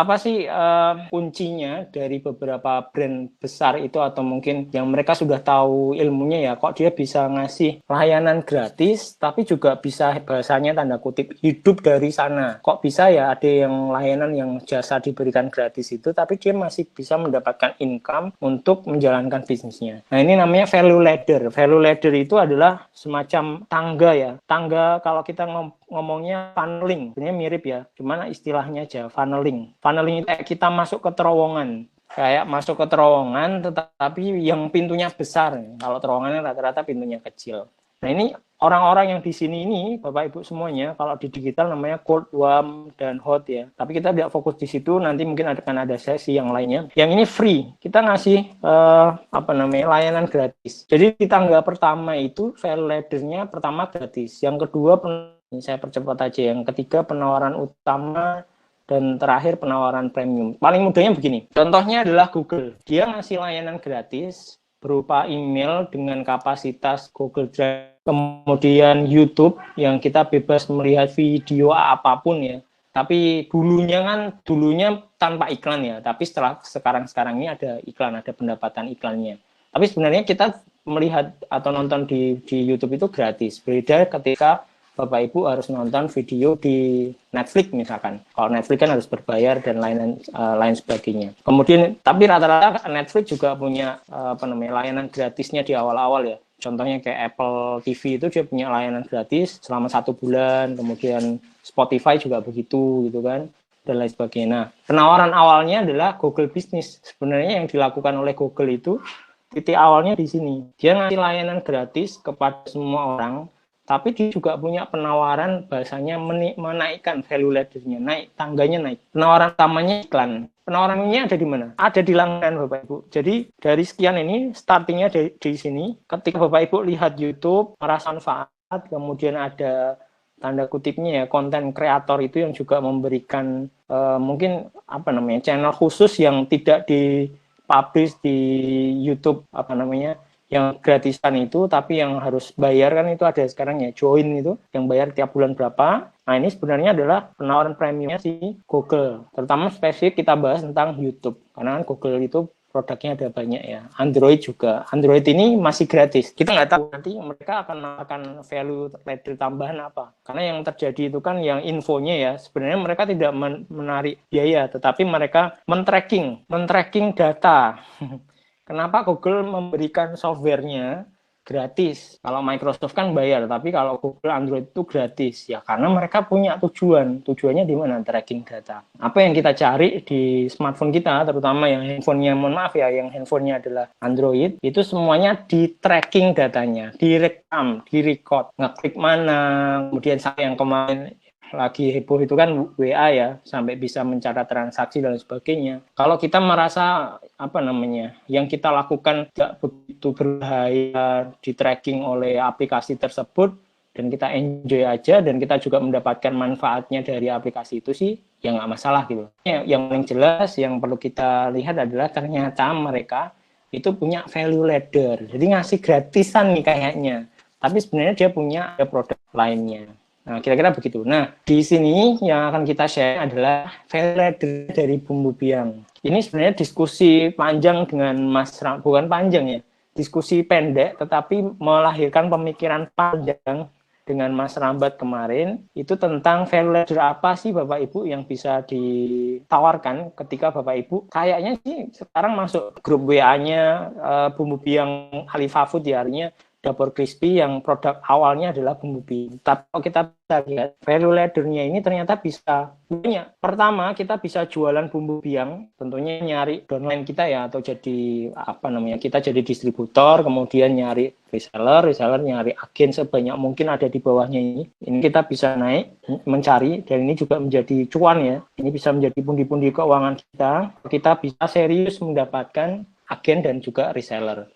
apa sih kuncinya dari beberapa brand besar itu, atau mungkin yang mereka sudah tahu ilmunya ya, kok dia bisa ngasih layanan gratis tapi juga bisa bahasanya tanda kutip hidup dari sana. Kok bisa ya ada yang layanan yang jasa diberikan gratis itu tapi dia masih bisa mendapatkan income untuk menjalankan bisnisnya. Nah, ini namanya value ladder. Value ladder itu adalah semacam tangga ya. Tangga kalau kita ngomongnya funneling, sebenarnya mirip ya, cuman istilahnya aja funneling. Funneling itu kayak kita masuk ke terowongan. Kayak masuk ke terowongan tetapi yang pintunya besar. Kalau terowongannya rata-rata pintunya kecil. Nah, ini orang-orang yang di sini ini, Bapak Ibu semuanya, kalau di digital namanya cold, warm, dan hot ya. Tapi kita tidak fokus di situ, nanti mungkin akan ada sesi yang lainnya. Yang ini free, kita ngasih layanan gratis. Jadi di tangga pertama itu value ladder-nya pertama gratis. Yang kedua, saya percepat aja, yang ketiga penawaran utama, dan terakhir penawaran premium. Paling mudahnya begini, contohnya adalah Google. Dia ngasih layanan gratis berupa email dengan kapasitas Google Drive, kemudian YouTube yang kita bebas melihat video apapun ya. Tapi dulunya tanpa iklan ya, tapi setelah sekarang ini ada iklan, ada pendapatan iklannya. Tapi sebenarnya kita melihat atau nonton di YouTube itu gratis. Beda ketika Bapak Ibu harus nonton video di Netflix misalkan. Kalau Netflix kan harus berbayar dan lain sebagainya. Kemudian tapi rata-rata Netflix juga punya layanan gratisnya di awal-awal ya. Contohnya kayak Apple TV itu dia punya layanan gratis selama 1 bulan. Kemudian Spotify juga begitu gitu kan, dan lain sebagainya. Nah, penawaran awalnya adalah Google Business. Sebenarnya yang dilakukan oleh Google itu titik awalnya di sini. Dia ngasih layanan gratis kepada semua orang. Tapi dia juga punya penawaran bahasanya menaikkan value ladder-nya, tangganya naik. Penawaran utamanya iklan. Penawarannya ada di mana? Ada di langganan Bapak Ibu. Jadi dari sekian ini, startingnya di sini. Ketika Bapak Ibu lihat YouTube, merasa manfaat, kemudian ada tanda kutipnya ya, konten kreator itu yang juga memberikan mungkin channel khusus yang tidak dipublish di YouTube yang gratisan itu, tapi yang harus bayar kan itu ada sekarang ya, join itu yang bayar tiap bulan berapa. Nah, ini sebenarnya adalah penawaran premiumnya si Google, terutama spesifik kita bahas tentang YouTube karena kan Google itu produknya ada banyak ya. Android juga, Android ini masih gratis, kita nggak tahu nanti mereka akan value ladder tambahan apa, karena yang terjadi itu kan yang infonya ya, sebenarnya mereka tidak menarik biaya, tetapi mereka men-tracking data. Kenapa Google memberikan softwarenya gratis? Kalau Microsoft kan bayar, tapi kalau Google Android itu gratis. Ya karena mereka punya tujuan. Tujuannya di mana? Tracking data. Apa yang kita cari di smartphone kita, terutama yang handphonenya, yang handphonenya adalah Android, itu semuanya di tracking datanya, direkam, direcord, ngeklik mana, kemudian saya yang kemarin lagi heboh itu kan WA ya, sampai bisa mencatat transaksi dan sebagainya. Kalau kita merasa yang kita lakukan tidak begitu berbahaya di tracking oleh aplikasi tersebut dan kita enjoy aja dan kita juga mendapatkan manfaatnya dari aplikasi itu sih, ya nggak masalah gitu. Yang paling jelas yang perlu kita lihat adalah ternyata mereka itu punya value ladder. Jadi ngasih gratisan nih kayaknya, tapi sebenarnya dia punya produk lainnya. Nah, kira-kira begitu. Nah, di sini yang akan kita share adalah value ladder dari Bumbu Biang. Ini sebenarnya diskusi panjang dengan Mas Ram, bukan panjang ya, diskusi pendek, tetapi melahirkan pemikiran panjang dengan Mas Rambat kemarin, itu tentang value ladder apa sih Bapak Ibu yang bisa ditawarkan ketika Bapak Ibu kayaknya sih sekarang masuk grup WA-nya Bumbu Biang Alifah Food ya, artinya Dapur Crispy yang produk awalnya adalah bumbu biang. Tapi kalau kita bisa lihat value ladder-nya ini ternyata bisa banyak. Pertama, kita bisa jualan bumbu biang, tentunya nyari downline kita ya, atau jadi kita jadi distributor, kemudian nyari reseller nyari agen sebanyak mungkin ada di bawahnya ini. Ini kita bisa naik mencari, dan ini juga menjadi cuan ya. Ini bisa menjadi pundi-pundi keuangan kita. Kita bisa serius mendapatkan agen dan juga reseller.